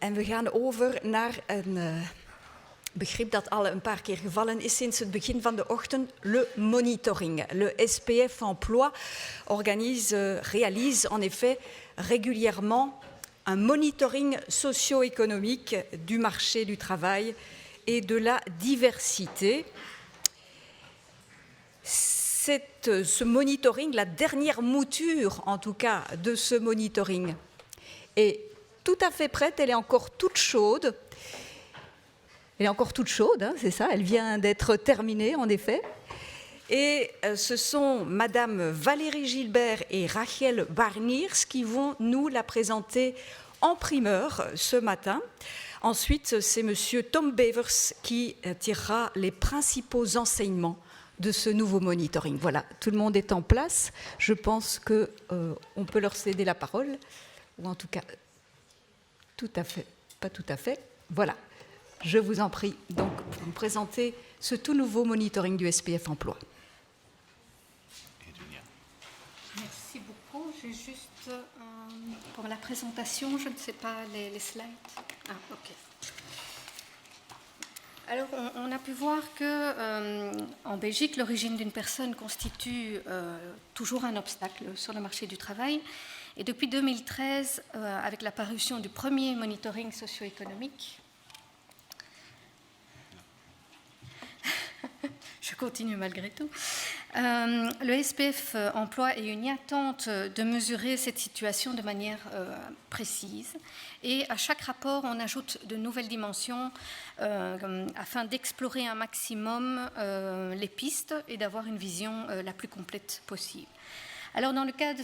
En we gaan over naar een begrip dat al een paar keer gevallen is sinds het begin van de ochtend, le monitoring. Le SPF Emploi réalise en effet régulièrement un monitoring socio-économique du marché du travail et de la diversité. Ce monitoring, la dernière mouture en tout cas de ce monitoring, est tout à fait prête, elle est encore toute chaude. Elle est encore toute chaude, hein, c'est ça, elle vient d'être terminée en effet. Et ce sont Madame Valérie Gilbert et Rachel Barniers qui vont nous la présenter en primeur ce matin. Ensuite, c'est Monsieur Tom Bevers qui tirera les principaux enseignements de ce nouveau monitoring. Voilà, tout le monde est en place. Je pense qu'on peut leur céder la parole, ou en tout cas, tout à fait, pas tout à fait. Voilà, je vous en prie, donc, pour me présenter ce tout nouveau monitoring du SPF Emploi. Merci beaucoup. J'ai juste, pour la présentation, je ne sais pas, les slides. Ah, ok. Alors, on a pu voir qu'en Belgique, l'origine d'une personne constitue toujours un obstacle sur le marché du travail. Et depuis 2013, avec la parution du premier monitoring socio-économique, je continue malgré tout, le SPF Emploi est une attente de mesurer cette situation de manière précise. Et à chaque rapport, on ajoute de nouvelles dimensions afin d'explorer un maximum les pistes et d'avoir une vision la plus complète possible. Alors, dans le cadre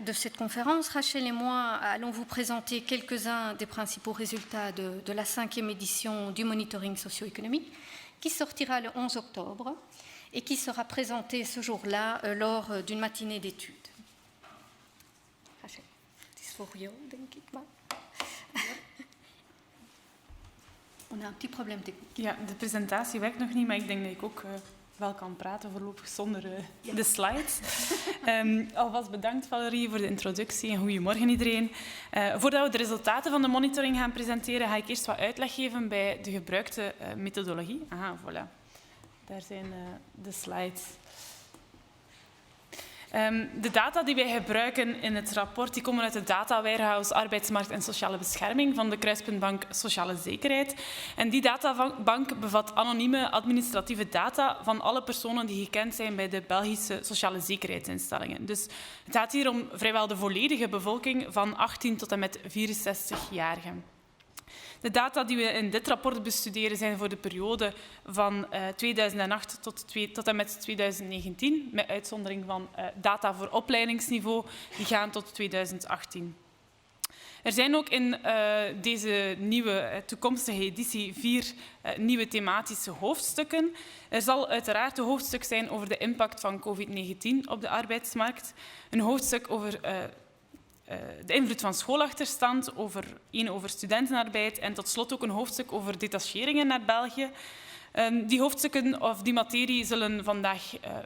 de cette conférence, Rachel et moi allons vous présenter quelques-uns des principaux résultats de la 5e édition du monitoring socio-économique qui sortira le 11 octobre et qui sera présenté ce jour-là lors d'une matinée d'études. Rachel, het is voor jou, denk ik maar. On a un petit problème technique. Ja, de presentatie werkt nog niet, maar ik denk dat ik ook wel kan praten voorlopig zonder de slides. Alvast bedankt Valerie voor de introductie en goedemorgen iedereen. Voordat we de resultaten van de monitoring gaan presenteren, ga ik eerst wat uitleg geven bij de gebruikte methodologie. Aha, voilà. Daar zijn de slides. De data die wij gebruiken in het rapport die komen uit de Data Warehouse Arbeidsmarkt en Sociale Bescherming van de Kruispuntbank Sociale Zekerheid. En die databank bevat anonieme administratieve data van alle personen die gekend zijn bij de Belgische sociale zekerheidsinstellingen. Dus het gaat hier om vrijwel de volledige bevolking van 18 tot en met 64-jarigen. De data die we in dit rapport bestuderen zijn voor de periode van 2008 tot en met 2019, met uitzondering van data voor opleidingsniveau, die gaan tot 2018. Er zijn ook in deze nieuwe toekomstige editie 4 nieuwe thematische hoofdstukken. Er zal uiteraard een hoofdstuk zijn over de impact van COVID-19 op de arbeidsmarkt, een hoofdstuk over de invloed van schoolachterstand, over studentenarbeid en tot slot ook een hoofdstuk over detacheringen naar België. Die hoofdstukken of die materie zullen vandaag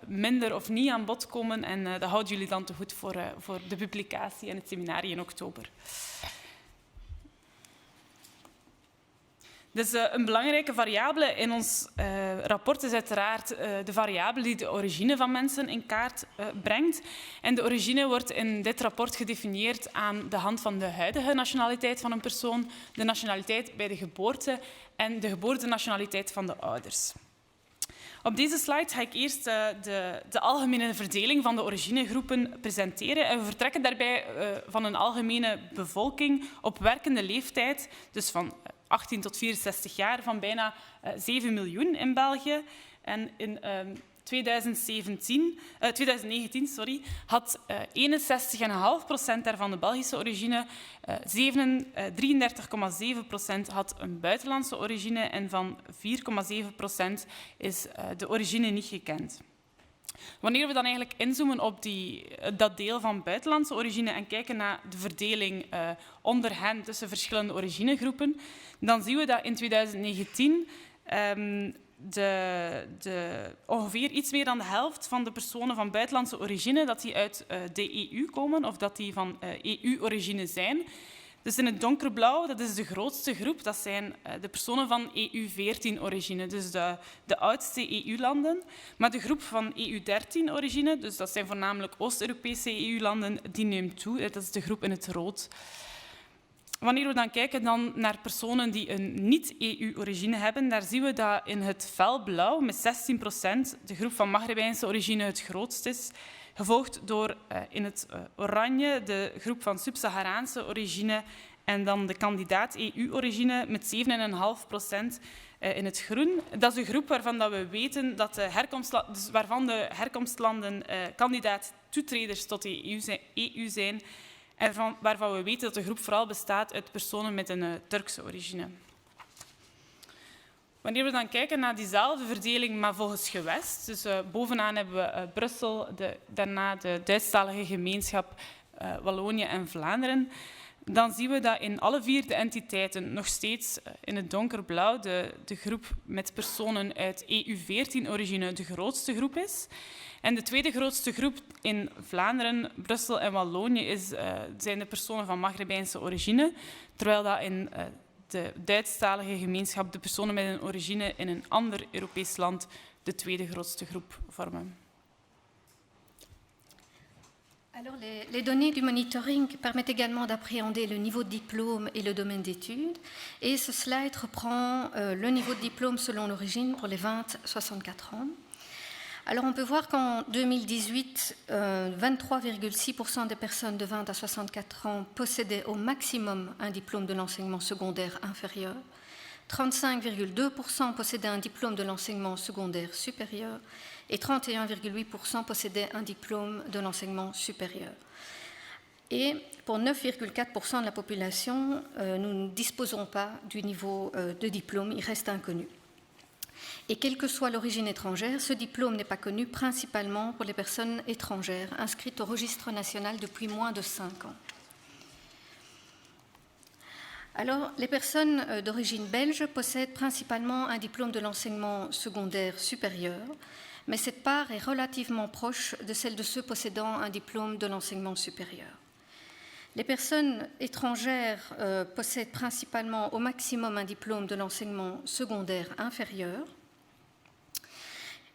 minder of niet aan bod komen en dat houden jullie dan te goed voor de publicatie en het seminarie in oktober. Dus een belangrijke variabele in ons rapport is uiteraard de variabele die de origine van mensen in kaart brengt. En de origine wordt in dit rapport gedefinieerd aan de hand van de huidige nationaliteit van een persoon, de nationaliteit bij de geboorte en de geboortenationaliteit van de ouders. Op deze slide ga ik eerst de algemene verdeling van de originegroepen presenteren. En we vertrekken daarbij van een algemene bevolking op werkende leeftijd, dus van 18 tot 64 jaar, van bijna 7 miljoen in België. En in 2019 had 61,5% daarvan de Belgische origine, 33,7% had een buitenlandse origine en van 4,7% is de origine niet gekend. Wanneer we dan eigenlijk inzoomen op dat deel van buitenlandse origine en kijken naar de verdeling onder hen tussen verschillende originegroepen, dan zien we dat in 2019 ongeveer iets meer dan de helft van de personen van buitenlandse origine dat die uit de EU komen of dat die van EU-origine zijn. Dus in het donkerblauw, dat is de grootste groep, dat zijn de personen van EU14-origine, dus de oudste EU-landen. Maar de groep van EU13-origine, dus dat zijn voornamelijk Oost-Europese EU-landen, die neemt toe. Dat is de groep in het rood. Wanneer we dan kijken naar personen die een niet-EU-origine hebben, daar zien we dat in het felblauw met 16% de groep van Maghrebijnse origine het grootst is, gevolgd door in het oranje de groep van Sub-Saharaanse origine en dan de kandidaat EU-origine met 7,5% in het groen. Dat is een groep waarvan dat we weten dat waarvan de herkomstlanden kandidaat toetreders tot de EU zijn en waarvan we weten dat de groep vooral bestaat uit personen met een Turkse origine. Wanneer we dan kijken naar diezelfde verdeling, maar volgens gewest, dus bovenaan hebben we Brussel, daarna de Duitsstalige gemeenschap Wallonië en Vlaanderen, dan zien we dat in alle 4 de entiteiten nog steeds in het donkerblauw de groep met personen uit EU14-origine de grootste groep is. En de tweede grootste groep in Vlaanderen, Brussel en Wallonië zijn de personen van Maghrebijnse origine, terwijl dat in de Duitsstalige gemeenschap de personen met een origine in een ander Europees land de tweede grootste groep vormen. Alors, les données du monitoring permettent également d'appréhender le niveau de diplôme et le domaine d'études. Et ce slide reprend le niveau de diplôme selon l'origine pour les 20-64 ans. Alors, on peut voir qu'en 2018, 23,6% des personnes de 20 à 64 ans possédaient au maximum un diplôme de l'enseignement secondaire inférieur. 35,2% possédaient un diplôme de l'enseignement secondaire supérieur et 31,8% possédaient un diplôme de l'enseignement supérieur. Et pour 9,4% de la population, nous ne disposons pas du niveau de diplôme, il reste inconnu. Et quelle que soit l'origine étrangère, ce diplôme n'est pas connu principalement pour les personnes étrangères inscrites au registre national depuis moins de 5 ans. Alors, les personnes d'origine belge possèdent principalement un diplôme de l'enseignement secondaire supérieur, mais cette part est relativement proche de celle de ceux possédant un diplôme de l'enseignement supérieur. Les personnes étrangères possèdent principalement au maximum un diplôme de l'enseignement secondaire inférieur.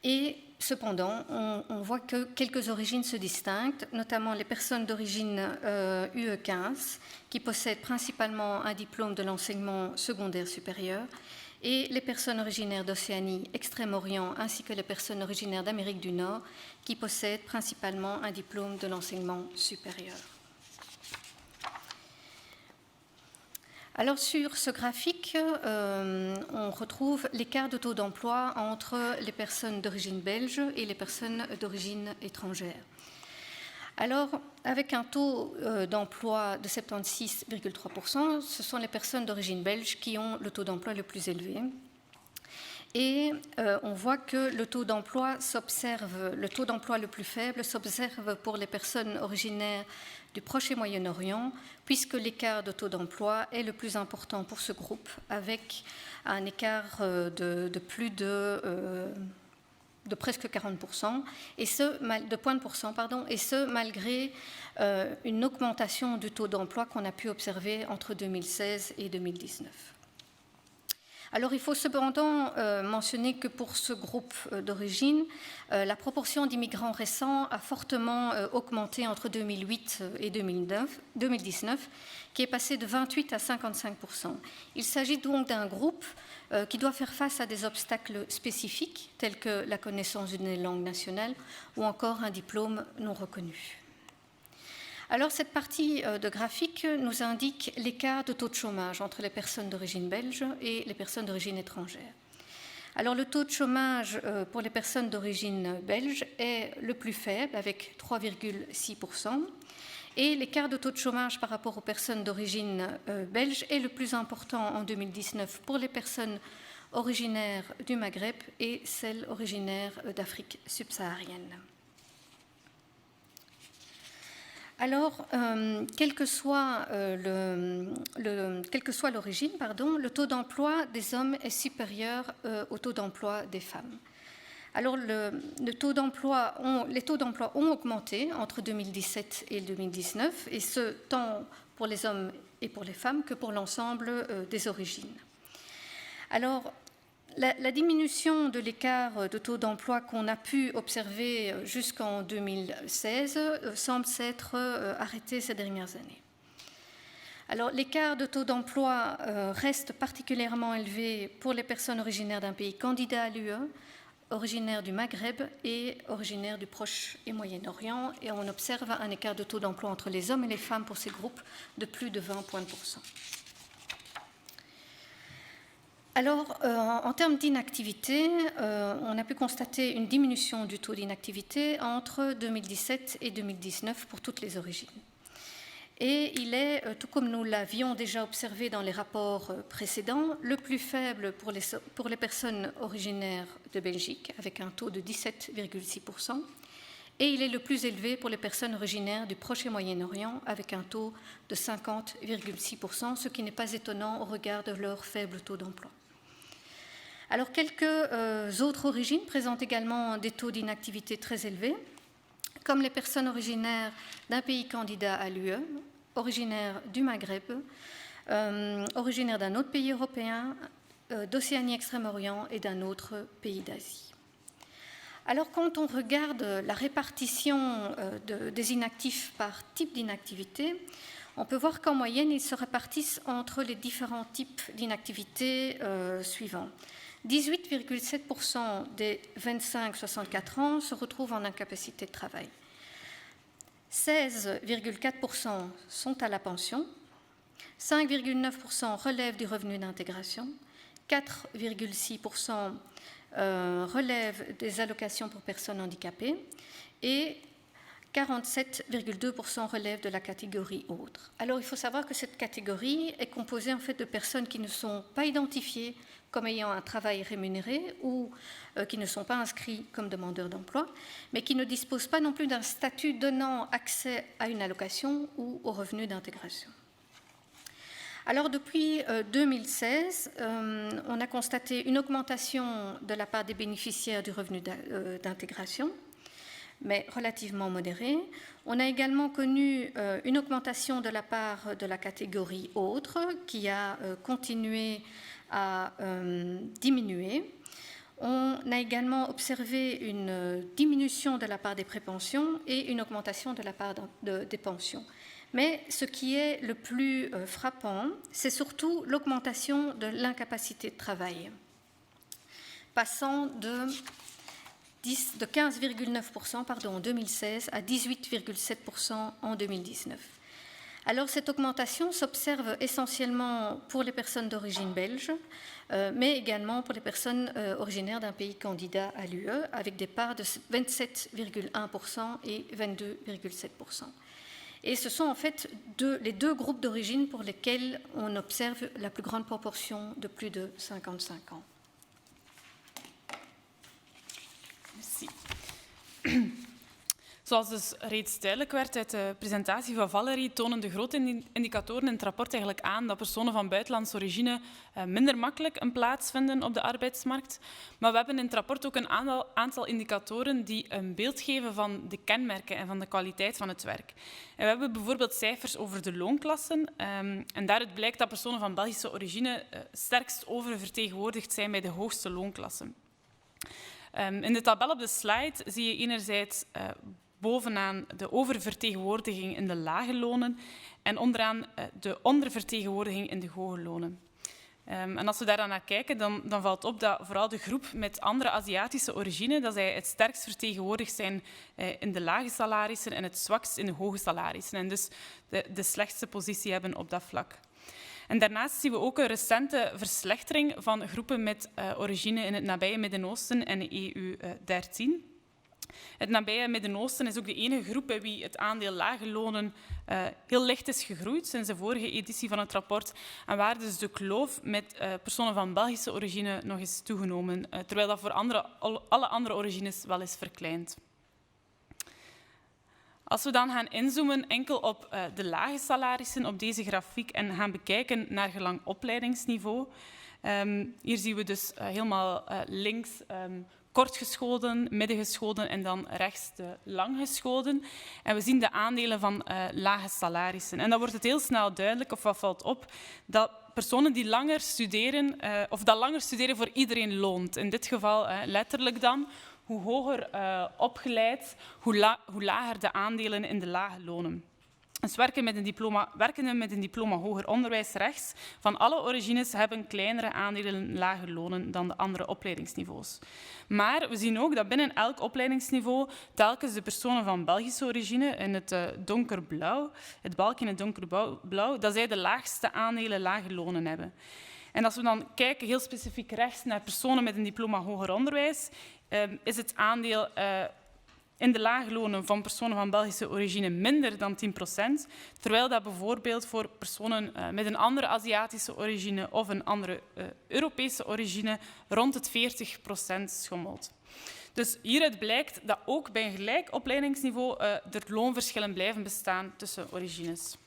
Et cependant, on voit que quelques origines se distinguent, notamment les personnes d'origine UE15 qui possèdent principalement un diplôme de l'enseignement secondaire supérieur et les personnes originaires d'Océanie, Extrême-Orient ainsi que les personnes originaires d'Amérique du Nord qui possèdent principalement un diplôme de l'enseignement supérieur. Alors sur ce graphique, on retrouve l'écart de taux d'emploi entre les personnes d'origine belge et les personnes d'origine étrangère. Alors, avec un taux d'emploi de 76,3%, ce sont les personnes d'origine belge qui ont le taux d'emploi le plus élevé. Et on voit que le taux d'emploi le plus faible s'observe pour les personnes originaires du Proche et Moyen-Orient, puisque l'écart de taux d'emploi est le plus important pour ce groupe, avec un écart de presque 40%, de points de pourcent, et ce malgré une augmentation du taux d'emploi qu'on a pu observer entre 2016 et 2019. Alors, il faut cependant mentionner que pour ce groupe d'origine, la proportion d'immigrants récents a fortement augmenté entre 2008 et 2019, qui est passée de 28 à 55%. Il s'agit donc d'un groupe qui doit faire face à des obstacles spécifiques, tels que la connaissance d'une langue nationale ou encore un diplôme non reconnu. Alors, cette partie de graphique nous indique l'écart de taux de chômage entre les personnes d'origine belge et les personnes d'origine étrangère. Alors, le taux de chômage pour les personnes d'origine belge est le plus faible, avec 3,6%, et l'écart de taux de chômage par rapport aux personnes d'origine belge est le plus important en 2019 pour les personnes originaires du Maghreb et celles originaires d'Afrique subsaharienne. Alors, quelle que soit l'origine, le taux d'emploi des hommes est supérieur au taux d'emploi des femmes. Alors, les taux d'emploi ont augmenté entre 2017 et 2019, et ce, tant pour les hommes et pour les femmes que pour l'ensemble des origines. Alors, la diminution de l'écart de taux d'emploi qu'on a pu observer jusqu'en 2016 semble s'être arrêtée ces dernières années. Alors, l'écart de taux d'emploi reste particulièrement élevé pour les personnes originaires d'un pays candidat à l'UE, originaires du Maghreb et originaires du Proche et Moyen-Orient, et on observe un écart de taux d'emploi entre les hommes et les femmes pour ces groupes de plus de 20 points de pourcent. Alors, en termes d'inactivité, on a pu constater une diminution du taux d'inactivité entre 2017 et 2019 pour toutes les origines. Et il est, tout comme nous l'avions déjà observé dans les rapports précédents, le plus faible pour les personnes originaires de Belgique, avec un taux de 17,6%, et il est le plus élevé pour les personnes originaires du Proche et Moyen-Orient, avec un taux de 50,6%, ce qui n'est pas étonnant au regard de leur faible taux d'emploi. Alors, quelques autres origines présentent également des taux d'inactivité très élevés, comme les personnes originaires d'un pays candidat à l'UE, originaires du Maghreb, originaires d'un autre pays européen, d'Océanie Extrême-Orient et d'un autre pays d'Asie. Alors, quand on regarde la répartition des inactifs par type d'inactivité, on peut voir qu'en moyenne, ils se répartissent entre les différents types d'inactivité suivants. 18,7% des 25-64 ans se retrouvent en incapacité de travail. 16,4% sont à la pension. 5,9% relèvent du revenu d'intégration. 4,6% relèvent des allocations pour personnes handicapées. Et 47,2% relèvent de la catégorie autre. Alors, il faut savoir que cette catégorie est composée en fait de personnes qui ne sont pas identifiées comme ayant un travail rémunéré ou qui ne sont pas inscrits comme demandeurs d'emploi, mais qui ne disposent pas non plus d'un statut donnant accès à une allocation ou au revenu d'intégration. Alors, depuis 2016, on a constaté une augmentation de la part des bénéficiaires du revenu d'intégration, mais relativement modérée. On a également connu une augmentation de la part de la catégorie autre, qui a continué à diminuer. On a également observé une diminution de la part des prépensions et une augmentation de la part des pensions. Mais ce qui est le plus frappant, c'est surtout l'augmentation de l'incapacité de travail, passant de 15,9% en 2016 à 18,7% en 2019. Alors, cette augmentation s'observe essentiellement pour les personnes d'origine belge, mais également pour les personnes originaires d'un pays candidat à l'UE, avec des parts de 27,1% et 22,7%. Et ce sont en fait les deux groupes d'origine pour lesquels on observe la plus grande proportion de plus de 55 ans. Merci. Zoals dus reeds duidelijk werd uit de presentatie van Valerie, tonen de grote indicatoren in het rapport eigenlijk aan dat personen van buitenlandse origine minder makkelijk een plaats vinden op de arbeidsmarkt. Maar we hebben in het rapport ook een aantal indicatoren die een beeld geven van de kenmerken en van de kwaliteit van het werk. En we hebben bijvoorbeeld cijfers over de loonklassen. En daaruit blijkt dat personen van Belgische origine sterkst oververtegenwoordigd zijn bij de hoogste loonklassen. In de tabel op de slide zie je enerzijds bovenaan de oververtegenwoordiging in de lage lonen en onderaan de ondervertegenwoordiging in de hoge lonen. En als we daar dan naar kijken, dan valt op dat vooral de groep met andere Aziatische origine, dat zij het sterkst vertegenwoordigd zijn in de lage salarissen en het zwakst in de hoge salarissen. En dus de slechtste positie hebben op dat vlak. En daarnaast zien we ook een recente verslechtering van groepen met origine in het nabije Midden-Oosten en de EU13. Het nabije Midden-Oosten is ook de enige groep bij wie het aandeel lage lonen heel licht is gegroeid sinds de vorige editie van het rapport en waar dus de kloof met personen van Belgische origine nog is toegenomen, terwijl dat voor alle andere origines wel is verkleind. Als we dan gaan inzoomen enkel op de lage salarissen op deze grafiek en gaan bekijken naar gelang opleidingsniveau, hier zien we dus helemaal links kortgeschoolden, middengeschoolden en dan rechts de langgeschoolden. En we zien de aandelen van lage salarissen. En dan wordt het heel snel duidelijk, of wat valt op, dat personen die langer studeren, of dat langer studeren voor iedereen loont. In dit geval letterlijk dan, hoe hoger opgeleid, hoe lager de aandelen in de lage lonen. Dus werkenden met een diploma hoger onderwijs rechts van alle origines hebben kleinere aandelen lage lonen dan de andere opleidingsniveaus. Maar we zien ook dat binnen elk opleidingsniveau telkens de personen van Belgische origine in het donkerblauw, het balkje in het donkerblauw, dat zij de laagste aandelen lage lonen hebben. En als we dan kijken heel specifiek rechts naar personen met een diploma hoger onderwijs, is het aandeel in de lage lonen van personen van Belgische origine minder dan 10%, terwijl dat bijvoorbeeld voor personen met een andere Aziatische origine of een andere Europese origine rond het 40% schommelt. Dus hieruit blijkt dat ook bij een gelijk opleidingsniveau er loonverschillen blijven bestaan tussen origines.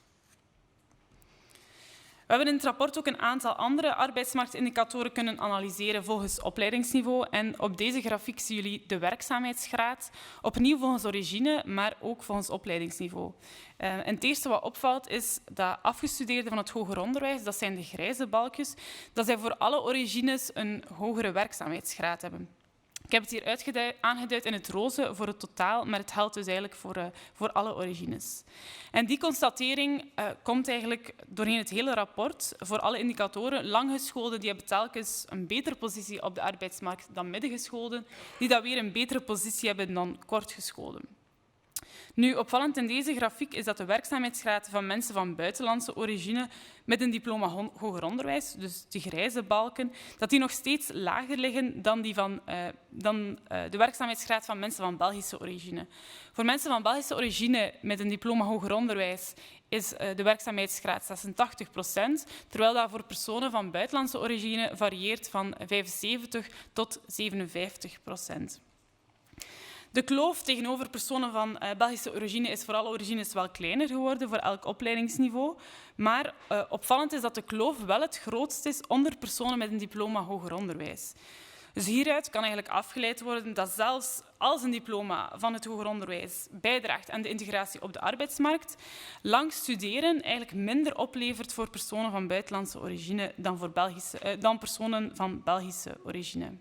We hebben in het rapport ook een aantal andere arbeidsmarktindicatoren kunnen analyseren volgens opleidingsniveau. En op deze grafiek zien jullie de werkzaamheidsgraad, opnieuw volgens origine, maar ook volgens opleidingsniveau. En het eerste wat opvalt is dat afgestudeerden van het hoger onderwijs, dat zijn de grijze balkjes, dat zij voor alle origines een hogere werkzaamheidsgraad hebben. Ik heb het hier aangeduid in het roze voor het totaal, maar het geldt dus eigenlijk voor alle origines. En die constatering komt eigenlijk doorheen het hele rapport. Voor alle indicatoren, langgeschoolden die hebben telkens een betere positie op de arbeidsmarkt dan middengeschoolden, die dan weer een betere positie hebben dan kortgeschoolden. Nu, opvallend in deze grafiek is dat de werkzaamheidsgraad van mensen van buitenlandse origine met een diploma hoger onderwijs, dus de grijze balken, dat die nog steeds lager liggen dan de werkzaamheidsgraad van mensen van Belgische origine. Voor mensen van Belgische origine met een diploma hoger onderwijs is de werkzaamheidsgraad 86%, terwijl dat voor personen van buitenlandse origine varieert van 75 tot 57%. De kloof tegenover personen van Belgische origine is voor alle origines wel kleiner geworden voor elk opleidingsniveau. Maar opvallend is dat de kloof wel het grootst is onder personen met een diploma hoger onderwijs. Dus hieruit kan eigenlijk afgeleid worden dat zelfs als een diploma van het hoger onderwijs bijdraagt aan de integratie op de arbeidsmarkt, lang studeren eigenlijk minder oplevert voor personen van buitenlandse origine dan personen van Belgische origine.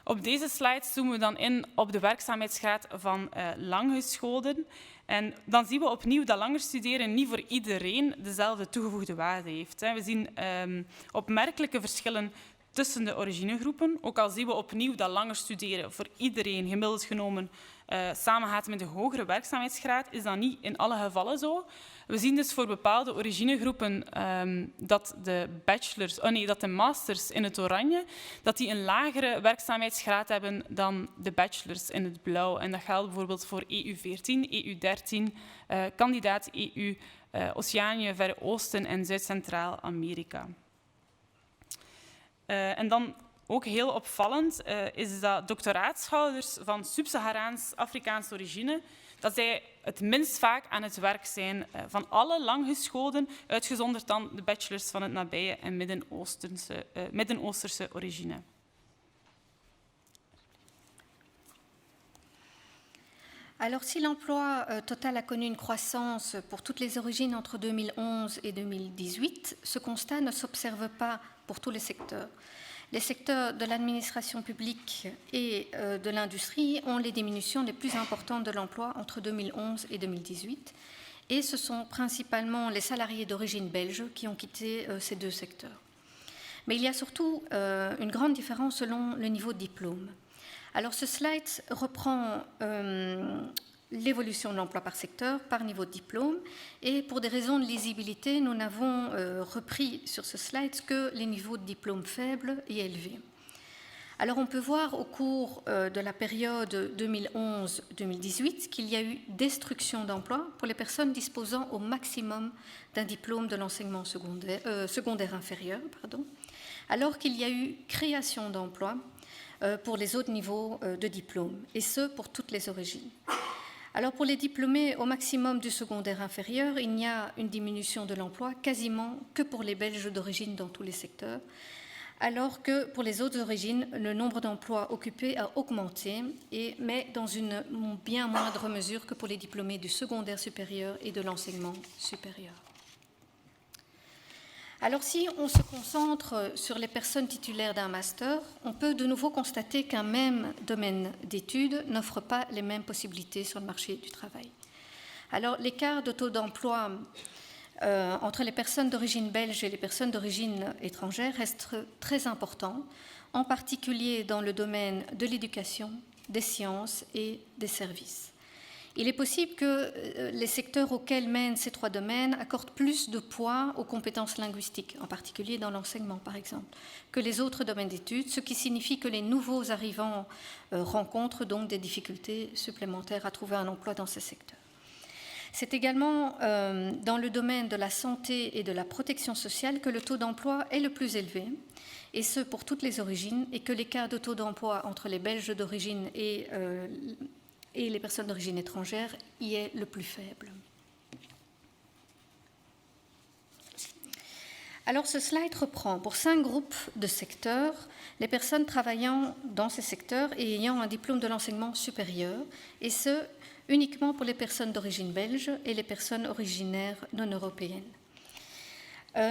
Op deze slide zoomen we dan in op de werkzaamheidsgraad van langgeschoolden. En dan zien we opnieuw dat langer studeren niet voor iedereen dezelfde toegevoegde waarde heeft. We zien opmerkelijke verschillen tussen de originegroepen. Ook al zien we opnieuw dat langer studeren voor iedereen gemiddeld genomen samengaat met een hogere werkzaamheidsgraad, is dat niet in alle gevallen zo. We zien dus voor bepaalde originegroepen dat de masters in het oranje dat die een lagere werkzaamheidsgraad hebben dan de bachelors in het blauw. En dat geldt bijvoorbeeld voor EU14, EU13, kandidaat EU, Oceanië, Verre Oosten en Zuid-Centraal-Amerika. En dan ook heel opvallend is dat doctoraatshouders van Sub-Saharaans-Afrikaanse origine dat zij het minst vaak aan het werk zijn van alle langgeschoolden, uitgezonderd dan de bachelors van het nabije en Midden-Oosterse origine. Alors, si l'emploi total a connu une croissance pour toutes les origines entre 2011 et 2018, ce constat ne s'observe pas pour tous les secteurs. Les secteurs de l'administration publique et de l'industrie ont les diminutions les plus importantes de l'emploi entre 2011 et 2018. Et ce sont principalement les salariés d'origine belge qui ont quitté ces deux secteurs. Mais il y a surtout une grande différence selon le niveau de diplôme. Alors ce slide reprend l'évolution de l'emploi par secteur, par niveau de diplôme. Et pour des raisons de lisibilité, nous n'avons repris sur ce slide que les niveaux de diplôme faibles et élevés. Alors on peut voir au cours de la période 2011-2018 qu'il y a eu destruction d'emplois pour les personnes disposant au maximum d'un diplôme de l'enseignement secondaire inférieur, alors qu'il y a eu création d'emplois pour les autres niveaux de diplôme, et ce pour toutes les origines. Alors pour les diplômés au maximum du secondaire inférieur, il n'y a une diminution de l'emploi quasiment que pour les Belges d'origine dans tous les secteurs, alors que pour les autres origines, le nombre d'emplois occupés a augmenté, mais dans une bien moindre mesure que pour les diplômés du secondaire supérieur et de l'enseignement supérieur. Alors si on se concentre sur les personnes titulaires d'un master, on peut de nouveau constater qu'un même domaine d'études n'offre pas les mêmes possibilités sur le marché du travail. Alors l'écart de taux d'emploi entre les personnes d'origine belge et les personnes d'origine étrangère reste très important, en particulier dans le domaine de l'éducation, des sciences et des services. Il est possible que les secteurs auxquels mènent ces trois domaines accordent plus de poids aux compétences linguistiques, en particulier dans l'enseignement par exemple, que les autres domaines d'études, ce qui signifie que les nouveaux arrivants rencontrent donc des difficultés supplémentaires à trouver un emploi dans ces secteurs. C'est également dans le domaine de la santé et de la protection sociale que le taux d'emploi est le plus élevé, et ce pour toutes les origines, et que l'écart de taux d'emploi entre les Belges d'origine et les personnes d'origine étrangère y est le plus faible. Alors ce slide reprend pour 5 groupes de secteurs les personnes travaillant dans ces secteurs et ayant un diplôme de l'enseignement supérieur, et ce uniquement pour les personnes d'origine belge et les personnes originaires non européennes.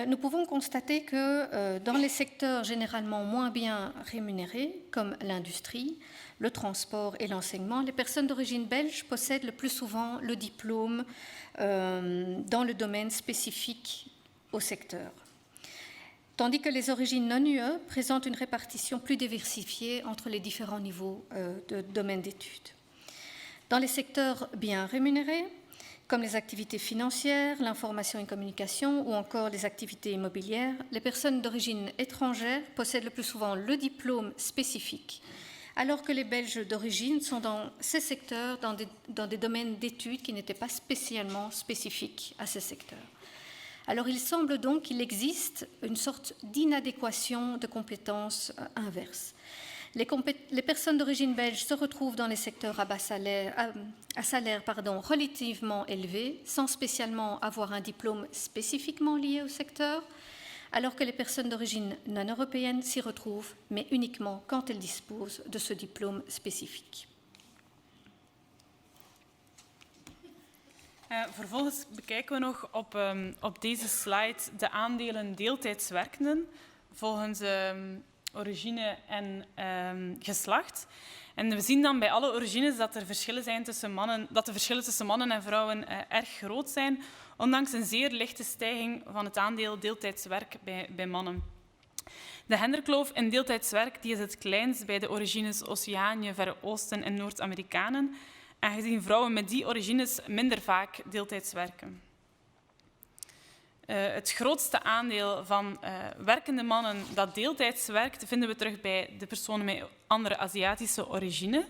Nous pouvons constater que dans les secteurs généralement moins bien rémunérés, comme l'industrie, le transport et l'enseignement, les personnes d'origine belge possèdent le plus souvent le diplôme dans le domaine spécifique au secteur, tandis que les origines non UE présentent une répartition plus diversifiée entre les différents niveaux de domaine d'études. Dans les secteurs bien rémunérés, comme les activités financières, l'information et communication ou encore les activités immobilières, les personnes d'origine étrangère possèdent le plus souvent le diplôme spécifique, alors que les Belges d'origine sont dans ces secteurs dans des domaines d'études qui n'étaient pas spécialement spécifiques à ces secteurs. Alors il semble donc qu'il existe une sorte d'inadéquation de compétences inverses. Les personnes d'origine belge se retrouvent dans les secteurs à salaire relativement élevé, sans spécialement avoir un diplôme spécifiquement lié au secteur, alors que les personnes d'origine non européenne s'y retrouvent, mais uniquement quand elles disposent de ce diplôme spécifique. Vervolgens bekijken we nog op deze slide de aandelen deeltijdswerkenden volgens origine en geslacht. En we zien dan bij alle origines dat er verschillen zijn dat de verschillen tussen mannen en vrouwen erg groot zijn, ondanks een zeer lichte stijging van het aandeel deeltijdswerk bij mannen. De genderkloof in deeltijdswerk die is het kleinst bij de origines Oceanië, Verre Oosten en Noord-Amerikanen, aangezien vrouwen met die origines minder vaak deeltijds werken. Het grootste aandeel van werkende mannen dat deeltijds werkt, vinden we terug bij de personen met andere Aziatische origine.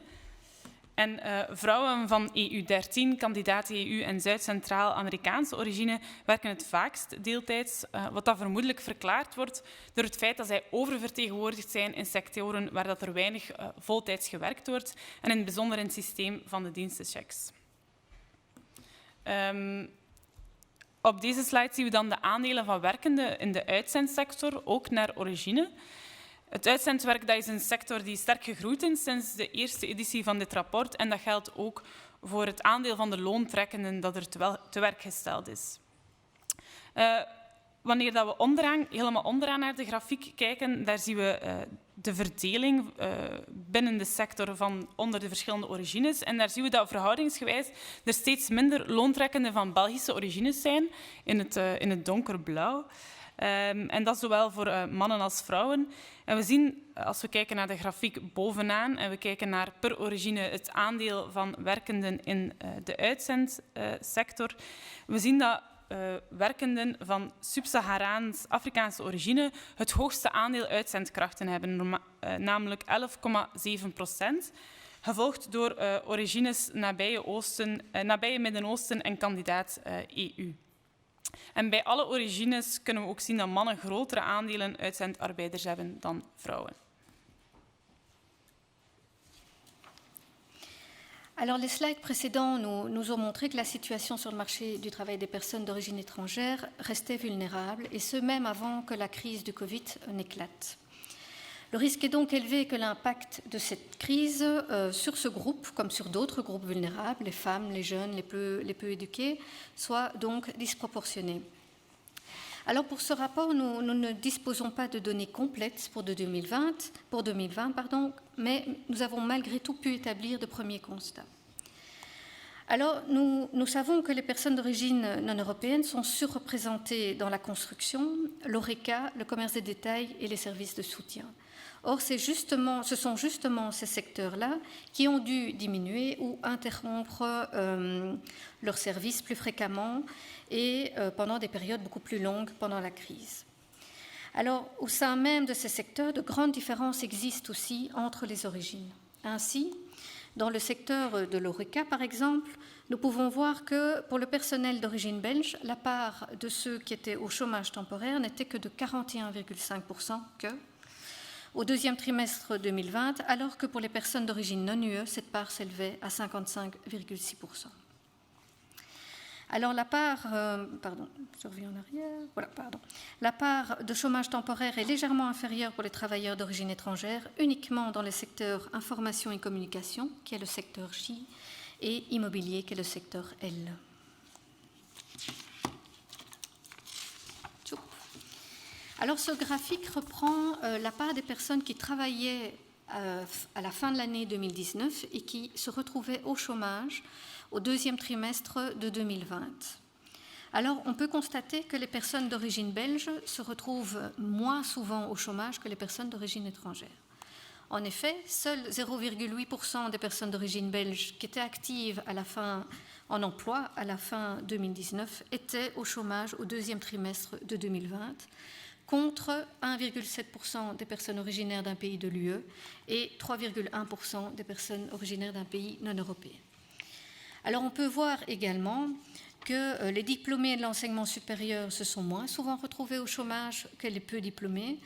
En vrouwen van EU13, kandidaat-EU en Zuid-Centraal-Amerikaanse origine werken het vaakst deeltijds, wat dat vermoedelijk verklaard wordt door het feit dat zij oververtegenwoordigd zijn in sectoren waar dat er weinig voltijds gewerkt wordt en in het bijzonder in het systeem van de dienstenchecks. Op deze slide zien we dan de aandelen van werkenden in de uitzendsector, ook naar origine. Het uitzendwerk dat is een sector die sterk gegroeid is sinds de eerste editie van dit rapport en dat geldt ook voor het aandeel van de loontrekkenden dat er te werk gesteld is. Wanneer dat we helemaal onderaan naar de grafiek kijken, daar zien we de verdeling binnen de sector van onder de verschillende origines. En daar zien we dat verhoudingsgewijs er steeds minder loontrekkenden van Belgische origines zijn, in het donkerblauw. En dat zowel voor mannen als vrouwen. En we zien, als we kijken naar de grafiek bovenaan en we kijken naar per origine het aandeel van werkenden in de uitzendsector, we zien dat werkenden van Sub-Saharaans Afrikaanse origine het hoogste aandeel uitzendkrachten hebben, namelijk 11,7%, gevolgd door origines nabije Midden-Oosten en kandidaat EU. En bij alle origines kunnen we ook zien dat mannen grotere aandelen uitzendarbeiders hebben dan vrouwen. Alors, les slides précédents nous ont montré que la situation sur le marché du travail des personnes d'origine étrangère restait vulnérable, et ce même avant que la crise du Covid n'éclate. Le risque est donc élevé que l'impact de cette crise sur ce groupe, comme sur d'autres groupes vulnérables, les femmes, les jeunes, les peu éduqués, soit donc disproportionné. Alors pour ce rapport, nous ne disposons pas de données complètes pour 2020, mais nous avons malgré tout pu établir de premiers constats. Alors, nous savons que les personnes d'origine non européenne sont surreprésentées dans la construction, l'ORECA, le commerce des détails et les services de soutien. Or, ce sont justement ces secteurs-là qui ont dû diminuer ou interrompre leurs services plus fréquemment et pendant des périodes beaucoup plus longues pendant la crise. Alors, au sein même de ces secteurs, de grandes différences existent aussi entre les origines. Ainsi, dans le secteur de l'ORECA, par exemple, nous pouvons voir que pour le personnel d'origine belge, la part de ceux qui étaient au chômage temporaire n'était que de 41,5% au deuxième trimestre 2020, alors que pour les personnes d'origine non UE, cette part s'élevait à 55,6%. Alors la part, la part de chômage temporaire est légèrement inférieure pour les travailleurs d'origine étrangère, uniquement dans les secteurs information et communication, qui est le secteur J, et immobilier, qui est le secteur L. Alors ce graphique reprend la part des personnes qui travaillaient à la fin de l'année 2019 et qui se retrouvaient au chômage au deuxième trimestre de 2020. Alors, on peut constater que les personnes d'origine belge se retrouvent moins souvent au chômage que les personnes d'origine étrangère. En effet, seuls 0,8% des personnes d'origine belge qui étaient actives en emploi à la fin 2019 étaient au chômage au deuxième trimestre de 2020, contre 1,7% des personnes originaires d'un pays de l'UE et 3,1% des personnes originaires d'un pays non européen. Alors on peut voir également que les diplômés de l'enseignement supérieur se sont moins souvent retrouvés au chômage que les peu diplômés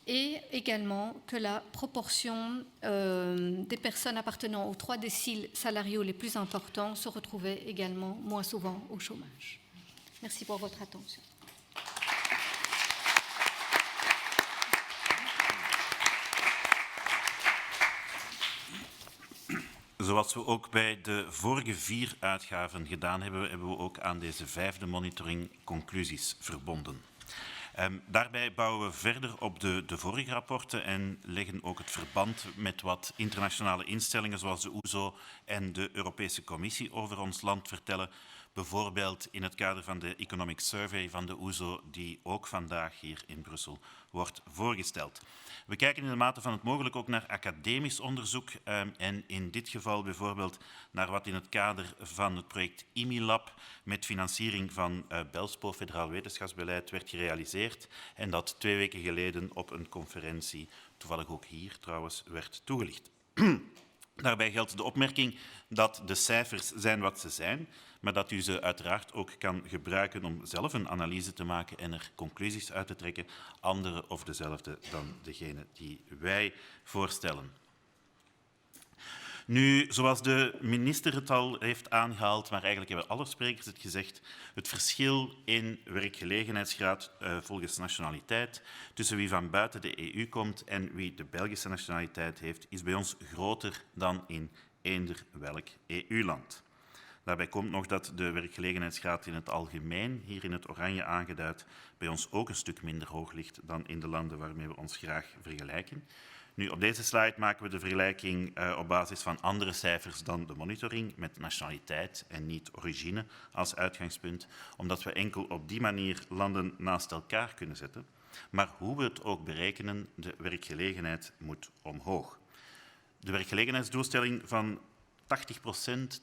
et également que la proportion des personnes appartenant aux 3 déciles salariaux les plus importants se retrouvait également moins souvent au chômage. Merci pour votre attention. Zoals we ook bij de vorige 4 uitgaven gedaan hebben, hebben we ook aan deze 5e monitoring conclusies verbonden. Daarbij bouwen we verder op de vorige rapporten en leggen ook het verband met wat internationale instellingen zoals de OESO en de Europese Commissie over ons land vertellen. Bijvoorbeeld in het kader van de Economic Survey van de OESO, die ook vandaag hier in Brussel wordt voorgesteld. We kijken in de mate van het mogelijk ook naar academisch onderzoek en in dit geval bijvoorbeeld naar wat in het kader van het project IMILab met financiering van BELSPO, Federaal Wetenschapsbeleid, werd gerealiseerd en dat 2 weken geleden op een conferentie, toevallig ook hier trouwens, werd toegelicht. Daarbij geldt de opmerking dat de cijfers zijn wat ze zijn, maar dat u ze uiteraard ook kan gebruiken om zelf een analyse te maken en er conclusies uit te trekken, andere of dezelfde dan degene die wij voorstellen. Nu, zoals de minister het al heeft aangehaald, maar eigenlijk hebben alle sprekers het gezegd, het verschil in werkgelegenheidsgraad volgens nationaliteit tussen wie van buiten de EU komt en wie de Belgische nationaliteit heeft, is bij ons groter dan in eender welk EU-land. Daarbij komt nog dat de werkgelegenheidsgraad in het algemeen, hier in het oranje aangeduid, bij ons ook een stuk minder hoog ligt dan in de landen waarmee we ons graag vergelijken. Nu, op deze slide maken we de vergelijking op basis van andere cijfers dan de monitoring, met nationaliteit en niet origine als uitgangspunt, omdat we enkel op die manier landen naast elkaar kunnen zetten. Maar hoe we het ook berekenen, de werkgelegenheid moet omhoog. De werkgelegenheidsdoelstelling van 80%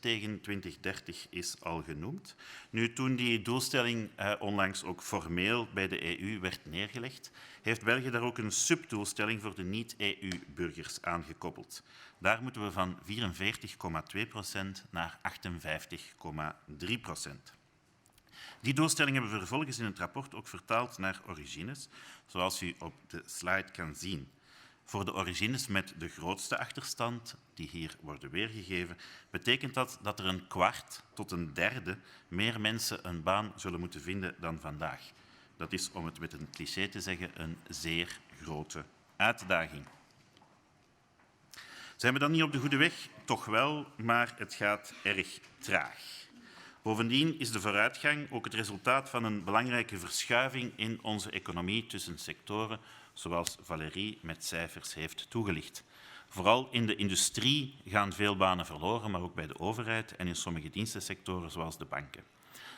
tegen 2030 is al genoemd. Nu, toen die doelstelling onlangs ook formeel bij de EU werd neergelegd, heeft België daar ook een subdoelstelling voor de niet-EU-burgers aangekoppeld. Daar moeten we van 44,2% naar 58,3%. Die doelstelling hebben we vervolgens in het rapport ook vertaald naar origines, zoals u op de slide kan zien. Voor de origines met de grootste achterstand, die hier worden weergegeven, betekent dat dat er 1/4 tot 1/3 meer mensen een baan zullen moeten vinden dan vandaag. Dat is, om het met een cliché te zeggen, een zeer grote uitdaging. Zijn we dan niet op de goede weg? Toch wel, maar het gaat erg traag. Bovendien is de vooruitgang ook het resultaat van een belangrijke verschuiving in onze economie tussen sectoren, zoals Valérie met cijfers heeft toegelicht. Vooral in de industrie gaan veel banen verloren, maar ook bij de overheid en in sommige dienstensectoren, zoals de banken.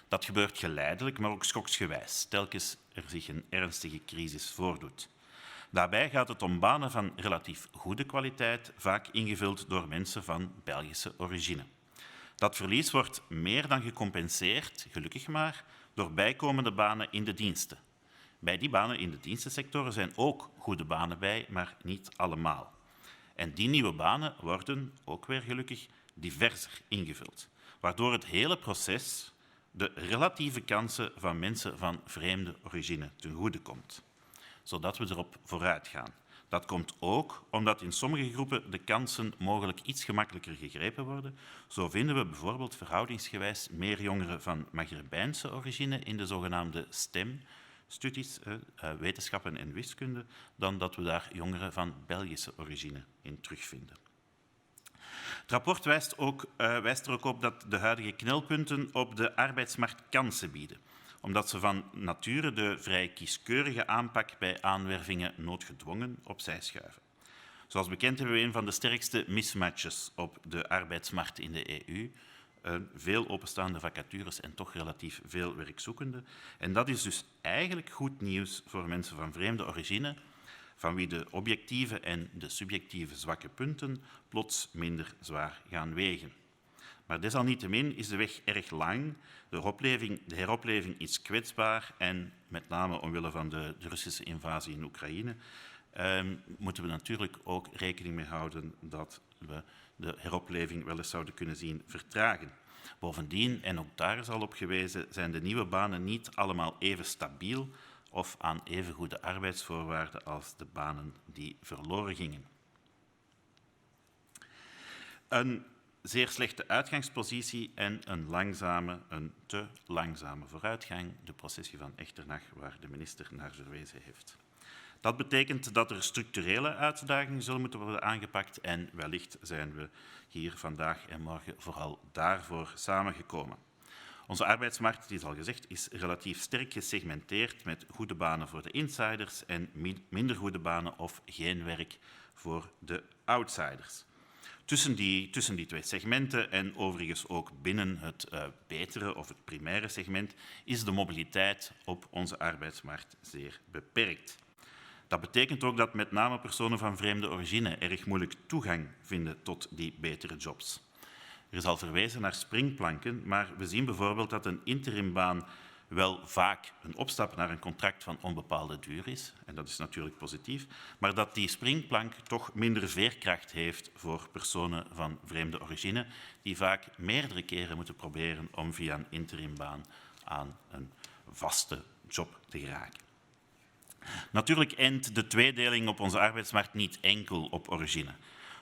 Dat gebeurt geleidelijk, maar ook schoksgewijs, telkens er zich een ernstige crisis voordoet. Daarbij gaat het om banen van relatief goede kwaliteit, vaak ingevuld door mensen van Belgische origine. Dat verlies wordt meer dan gecompenseerd, gelukkig maar, door bijkomende banen in de diensten. Bij die banen in de dienstensectoren zijn ook goede banen bij, maar niet allemaal. En die nieuwe banen worden, ook weer gelukkig, diverser ingevuld, waardoor het hele proces de relatieve kansen van mensen van vreemde origine ten goede komt, zodat we erop vooruit gaan. Dat komt ook omdat in sommige groepen de kansen mogelijk iets gemakkelijker gegrepen worden. Zo vinden we bijvoorbeeld verhoudingsgewijs meer jongeren van Maghrebijnse origine in de zogenaamde STEM-studies, wetenschappen en wiskunde, dan dat we daar jongeren van Belgische origine in terugvinden. Het rapport wijst er ook op dat de huidige knelpunten op de arbeidsmarkt kansen bieden, omdat ze van nature de vrij kieskeurige aanpak bij aanwervingen noodgedwongen opzij schuiven. Zoals bekend hebben we een van de sterkste mismatches op de arbeidsmarkt in de EU. Veel openstaande vacatures en toch relatief veel werkzoekenden. En dat is dus eigenlijk goed nieuws voor mensen van vreemde origine, van wie de objectieve en de subjectieve zwakke punten plots minder zwaar gaan wegen. Maar desalniettemin is de weg erg lang, de heropleving is kwetsbaar en met name omwille van de Russische invasie in Oekraïne moeten we natuurlijk ook rekening mee houden dat we de heropleving wel eens zouden kunnen zien vertragen. Bovendien, en ook daar is al op gewezen, zijn de nieuwe banen niet allemaal even stabiel of aan even goede arbeidsvoorwaarden als de banen die verloren gingen. Een zeer slechte uitgangspositie en een te langzame vooruitgang, de processie van Echternach, waar de minister naar verwezen heeft. Dat betekent dat er structurele uitdagingen zullen moeten worden aangepakt en wellicht zijn we hier vandaag en morgen vooral daarvoor samengekomen. Onze arbeidsmarkt, het is al gezegd, is relatief sterk gesegmenteerd met goede banen voor de insiders en minder goede banen of geen werk voor de outsiders. Tussen die twee segmenten en overigens ook binnen het betere of het primaire segment is de mobiliteit op onze arbeidsmarkt zeer beperkt. Dat betekent ook dat met name personen van vreemde origine erg moeilijk toegang vinden tot die betere jobs. Er is al verwezen naar springplanken, maar we zien bijvoorbeeld dat een interimbaan wel vaak een opstap naar een contract van onbepaalde duur is, en dat is natuurlijk positief, maar dat die springplank toch minder veerkracht heeft voor personen van vreemde origine, die vaak meerdere keren moeten proberen om via een interimbaan aan een vaste job te geraken. Natuurlijk eindigt de tweedeling op onze arbeidsmarkt niet enkel op origine.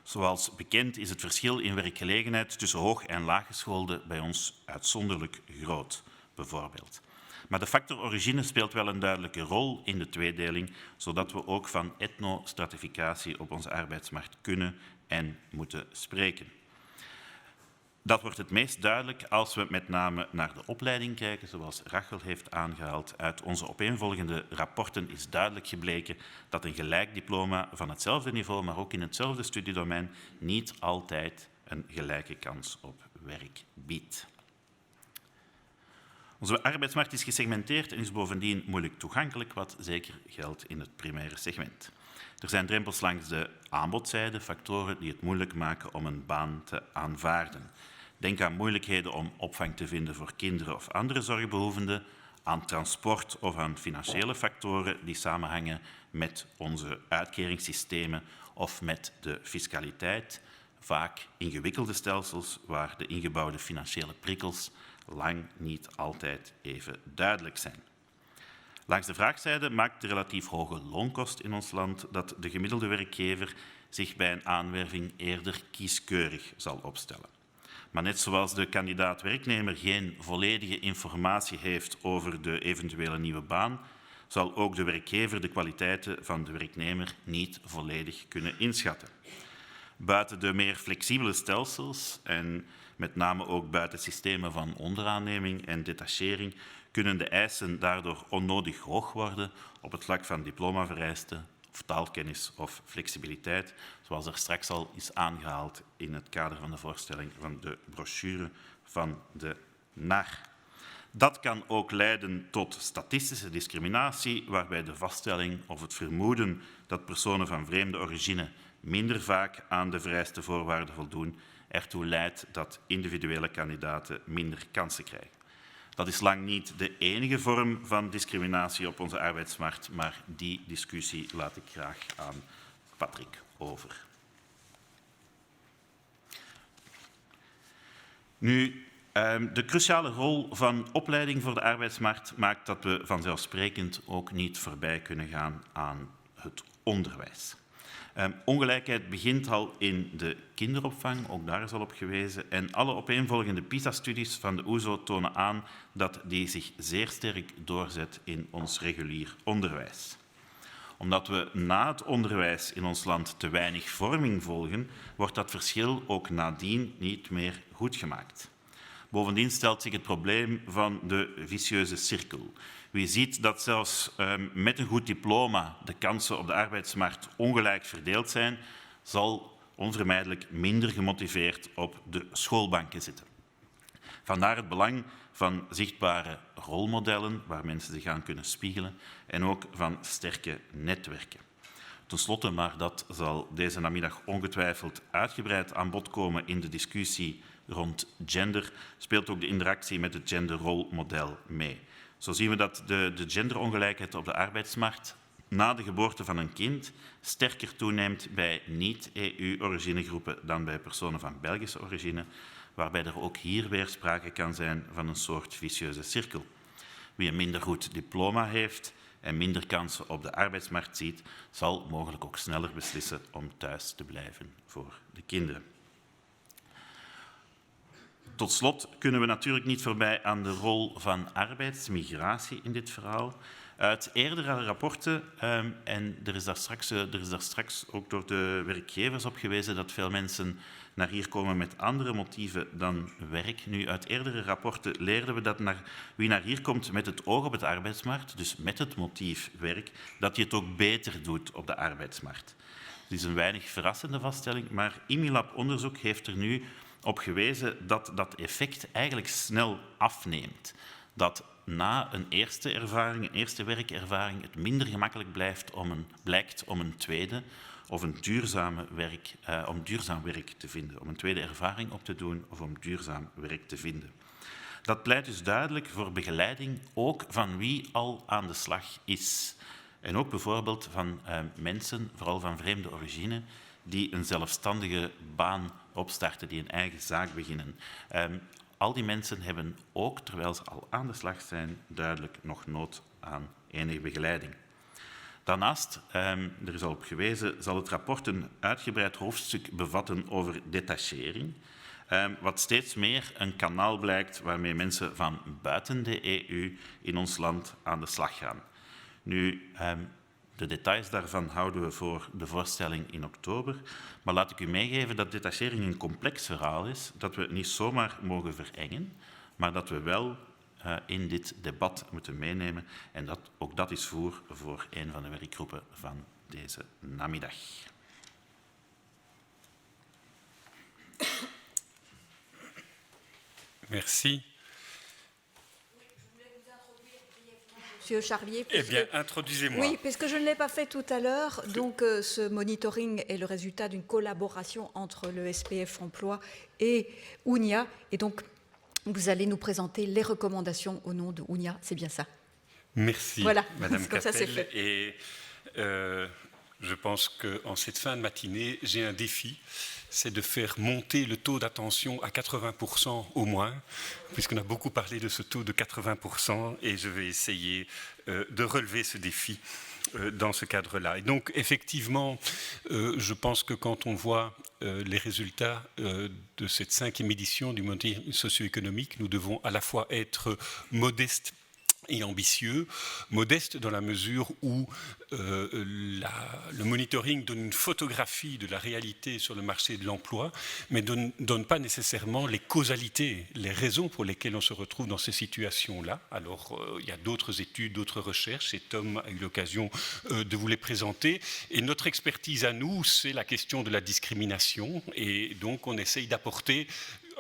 Zoals bekend is het verschil in werkgelegenheid tussen hoog- en laaggeschoolden bij ons uitzonderlijk groot, bijvoorbeeld. Maar de factor origine speelt wel een duidelijke rol in de tweedeling, zodat we ook van etnostratificatie op onze arbeidsmarkt kunnen en moeten spreken. Dat wordt het meest duidelijk als we met name naar de opleiding kijken, zoals Rachel heeft aangehaald. Uit onze opeenvolgende rapporten is duidelijk gebleken dat een gelijk diploma van hetzelfde niveau, maar ook in hetzelfde studiedomein, niet altijd een gelijke kans op werk biedt. Onze arbeidsmarkt is gesegmenteerd en is bovendien moeilijk toegankelijk, wat zeker geldt in het primaire segment. Er zijn drempels langs de aanbodzijde, factoren die het moeilijk maken om een baan te aanvaarden. Denk aan moeilijkheden om opvang te vinden voor kinderen of andere zorgbehoevenden, aan transport of aan financiële factoren die samenhangen met onze uitkeringssystemen of met de fiscaliteit, vaak ingewikkelde stelsels waar de ingebouwde financiële prikkels lang niet altijd even duidelijk zijn. Langs de vraagzijde maakt de relatief hoge loonkost in ons land dat de gemiddelde werkgever zich bij een aanwerving eerder kieskeurig zal opstellen. Maar net zoals de kandidaat-werknemer geen volledige informatie heeft over de eventuele nieuwe baan, zal ook de werkgever de kwaliteiten van de werknemer niet volledig kunnen inschatten. Buiten de meer flexibele stelsels en met name ook buiten systemen van onderaanneming en detachering kunnen de eisen daardoor onnodig hoog worden op het vlak van diplomavereisten of taalkennis of flexibiliteit, zoals er straks al is aangehaald in het kader van de voorstelling van de brochure van de NAR. Dat kan ook leiden tot statistische discriminatie, waarbij de vaststelling of het vermoeden dat personen van vreemde origine minder vaak aan de vereiste voorwaarden voldoen, ertoe leidt dat individuele kandidaten minder kansen krijgen. Dat is lang niet de enige vorm van discriminatie op onze arbeidsmarkt, maar die discussie laat ik graag aan Patrick over. Nu, de cruciale rol van opleiding voor de arbeidsmarkt maakt dat we vanzelfsprekend ook niet voorbij kunnen gaan aan het onderwijs. Ongelijkheid begint al in de kinderopvang, ook daar is al op gewezen. En alle opeenvolgende PISA-studies van de OESO tonen aan dat die zich zeer sterk doorzet in ons regulier onderwijs. Omdat we na het onderwijs in ons land te weinig vorming volgen, wordt dat verschil ook nadien niet meer goedgemaakt. Bovendien stelt zich het probleem van de vicieuze cirkel. Wie ziet dat zelfs met een goed diploma de kansen op de arbeidsmarkt ongelijk verdeeld zijn, zal onvermijdelijk minder gemotiveerd op de schoolbanken zitten. Vandaar het belang van zichtbare rolmodellen waar mensen zich aan kunnen spiegelen en ook van sterke netwerken. Ten slotte, maar dat zal deze namiddag ongetwijfeld uitgebreid aan bod komen in de discussie rond gender, speelt ook de interactie met het genderrolmodel mee. Zo zien we dat de genderongelijkheid op de arbeidsmarkt na de geboorte van een kind sterker toeneemt bij niet-EU-originegroepen dan bij personen van Belgische origine, waarbij er ook hier weer sprake kan zijn van een soort vicieuze cirkel. Wie een minder goed diploma heeft en minder kansen op de arbeidsmarkt ziet, zal mogelijk ook sneller beslissen om thuis te blijven voor de kinderen. Tot slot kunnen we natuurlijk niet voorbij aan de rol van arbeidsmigratie in dit verhaal. Uit eerdere rapporten, en er is daar straks ook door de werkgevers op gewezen dat veel mensen naar hier komen met andere motieven dan werk. Nu, uit eerdere rapporten leerden we dat wie naar hier komt met het oog op de arbeidsmarkt, dus met het motief werk, dat hij het ook beter doet op de arbeidsmarkt. Het is een weinig verrassende vaststelling, maar IMILAB-onderzoek heeft er nu op gewezen dat dat effect eigenlijk snel afneemt. Dat na een eerste ervaring, een eerste werkervaring, het minder gemakkelijk blijkt om een tweede of een om duurzaam werk te vinden. Om een tweede ervaring op te doen of om duurzaam werk te vinden. Dat pleit dus duidelijk voor begeleiding, ook van wie al aan de slag is. En ook bijvoorbeeld van mensen, vooral van vreemde origine, die een zelfstandige baan opstarten, die een eigen zaak beginnen. Al die mensen hebben ook, terwijl ze al aan de slag zijn, duidelijk nog nood aan enige begeleiding. Daarnaast, er is al op gewezen, zal het rapport een uitgebreid hoofdstuk bevatten over detachering, wat steeds meer een kanaal blijkt waarmee mensen van buiten de EU in ons land aan de slag gaan. Nu, de details daarvan houden we voor de voorstelling in oktober. Maar laat ik u meegeven dat detachering een complex verhaal is, dat we niet zomaar mogen verengen, maar dat we wel in dit debat moeten meenemen. En ook dat is voor een van de werkgroepen van deze namiddag. Merci. Monsieur Charlier. Eh bien, introduisez-moi. Oui, puisque je ne l'ai pas fait tout à l'heure, donc ce monitoring est le résultat d'une collaboration entre le SPF Emploi et UNIA. Et donc, vous allez nous présenter les recommandations au nom de UNIA, c'est bien ça? Merci, voilà. Madame Comme ça, c'est Capelle. fait. Et je pense qu'en cette fin de matinée, j'ai un défi, c'est de faire monter le taux d'attention à 80% au moins, puisqu'on a beaucoup parlé de ce taux de 80%, et je vais essayer de relever ce défi dans ce cadre-là. Et donc, effectivement, je pense que quand on voit les résultats de cette 5e édition du monitoring socio-économique, nous devons à la fois être modestes et ambitieux, modeste dans la mesure où le monitoring donne une photographie de la réalité sur le marché de l'emploi, mais ne donne pas nécessairement les causalités, les raisons pour lesquelles on se retrouve dans ces situations-là. Alors, il y a d'autres études, d'autres recherches, et Tom a eu l'occasion de vous les présenter. Et notre expertise à nous, c'est la question de la discrimination, et donc on essaye d'apporter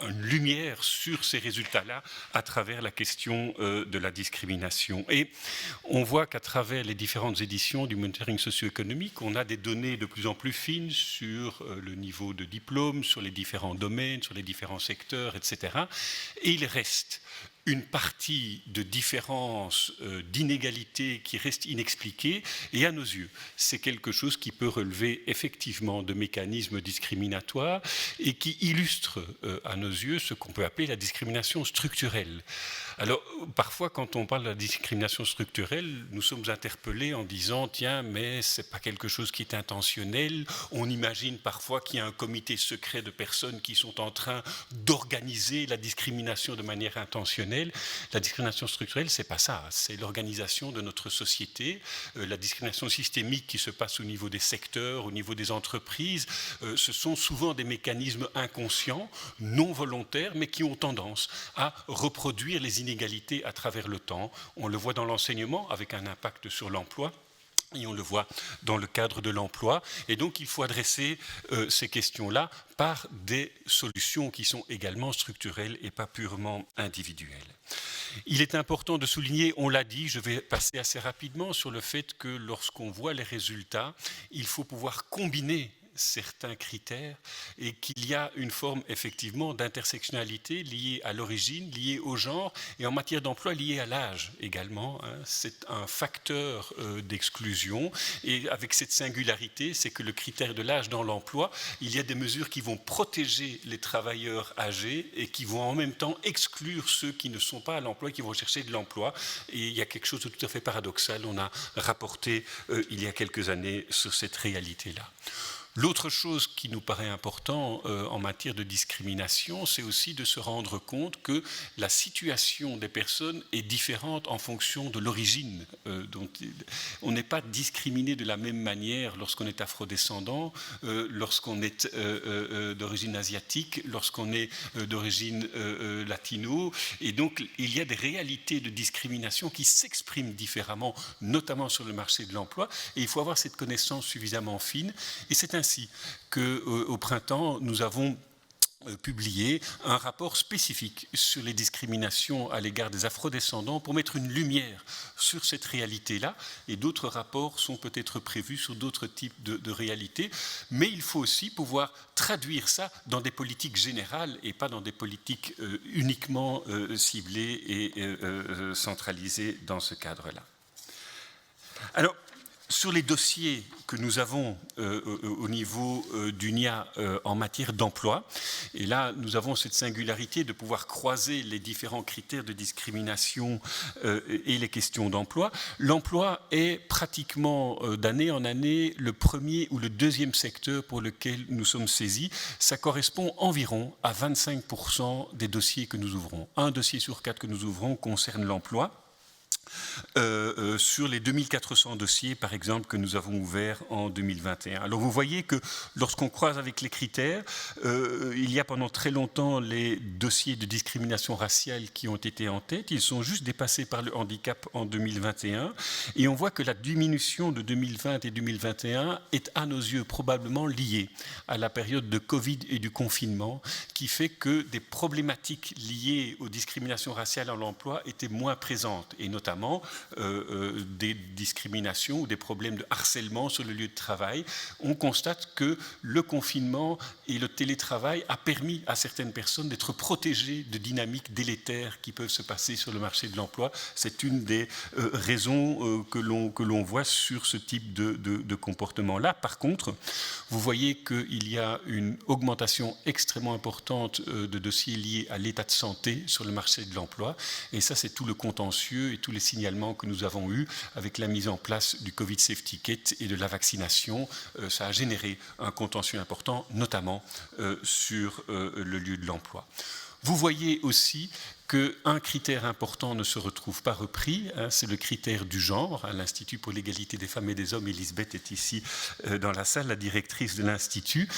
une lumière sur ces résultats-là à travers la question de la discrimination. Et on voit qu'à travers les différentes éditions du monitoring socio-économique, on a des données de plus en plus fines sur le niveau de diplôme, sur les différents domaines, sur les différents secteurs, etc. Et il reste une partie de différence, d'inégalité qui reste inexpliquée, et à nos yeux, c'est quelque chose qui peut relever effectivement de mécanismes discriminatoires et qui illustre à nos yeux ce qu'on peut appeler la discrimination structurelle. Alors, parfois, quand on parle de la discrimination structurelle, nous sommes interpellés en disant « Tiens, mais ce n'est pas quelque chose qui est intentionnel ». On imagine parfois qu'il y a un comité secret de personnes qui sont en train d'organiser la discrimination de manière intentionnelle. La discrimination structurelle, ce n'est pas ça. C'est l'organisation de notre société. La discrimination systémique qui se passe au niveau des secteurs, au niveau des entreprises, ce sont souvent des mécanismes inconscients, non volontaires, mais qui ont tendance à reproduire les inégalités à travers le temps. On le voit dans l'enseignement avec un impact sur l'emploi. Et on le voit dans le cadre de l'emploi. Et donc, il faut adresser ces questions-là par des solutions qui sont également structurelles et pas purement individuelles. Il est important de souligner, on l'a dit, je vais passer assez rapidement sur le fait que lorsqu'on voit les résultats, il faut pouvoir combiner certains critères et qu'il y a une forme effectivement d'intersectionnalité liée à l'origine, liée au genre et en matière d'emploi liée à l'âge également. C'est un facteur d'exclusion et avec cette singularité, c'est que le critère de l'âge dans l'emploi, il y a des mesures qui vont protéger les travailleurs âgés et qui vont en même temps exclure ceux qui ne sont pas à l'emploi, qui vont chercher de l'emploi. Et il y a quelque chose de tout à fait paradoxal, on a rapporté il y a quelques années sur cette réalité-là. L'autre chose qui nous paraît important en matière de discrimination, c'est aussi de se rendre compte que la situation des personnes est différente en fonction de l'origine. On n'est pas discriminé de la même manière lorsqu'on est afrodescendant, lorsqu'on est d'origine asiatique, lorsqu'on est d'origine latino. Et donc, il y a des réalités de discrimination qui s'expriment différemment, notamment sur le marché de l'emploi. Et il faut avoir cette connaissance suffisamment fine. Et c'est ainsi qu'au printemps, nous avons publié un rapport spécifique sur les discriminations à l'égard des afrodescendants pour mettre une lumière sur cette réalité-là. Et d'autres rapports sont peut-être prévus sur d'autres types de réalités. Mais il faut aussi pouvoir traduire ça dans des politiques générales et pas dans des politiques uniquement ciblées et centralisées dans ce cadre-là. Alors, sur les dossiers que nous avons au niveau d'UNIA en matière d'emploi, et là nous avons cette singularité de pouvoir croiser les différents critères de discrimination et les questions d'emploi. L'emploi est pratiquement d'année en année le premier ou le deuxième secteur pour lequel nous sommes saisis. Ça correspond environ à 25% des dossiers que nous ouvrons. Un dossier sur 4 que nous ouvrons concerne l'emploi. Sur les 2400 dossiers, par exemple, que nous avons ouverts en 2021. Alors vous voyez que lorsqu'on croise avec les critères, il y a pendant très longtemps les dossiers de discrimination raciale qui ont été en tête. Ils sont juste dépassés par le handicap en 2021. Et on voit que la diminution de 2020 et 2021 est à nos yeux probablement liée à la période de Covid et du confinement, qui fait que des problématiques liées aux discriminations raciales en l'emploi étaient moins présentes, et notamment des discriminations ou des problèmes de harcèlement sur le lieu de travail. On constate que le confinement et le télétravail a permis à certaines personnes d'être protégées de dynamiques délétères qui peuvent se passer sur le marché de l'emploi. C'est une des raisons que l'on voit sur ce type de comportement-là. Par contre, vous voyez qu'il y a une augmentation extrêmement importante de dossiers liés à l'état de santé sur le marché de l'emploi. Et ça, c'est tout le contentieux et tous les signalements que nous avons eus avec la mise en place du Covid Safety Kit et de la vaccination. Ça a généré un contentieux important, notamment sur le lieu de l'emploi. Vous voyez aussi qu'un critère important ne se retrouve pas repris, hein, c'est le critère du genre. À l'Institut pour l'égalité des femmes et des hommes, Elisabeth est ici dans la salle, la directrice de l'Institut.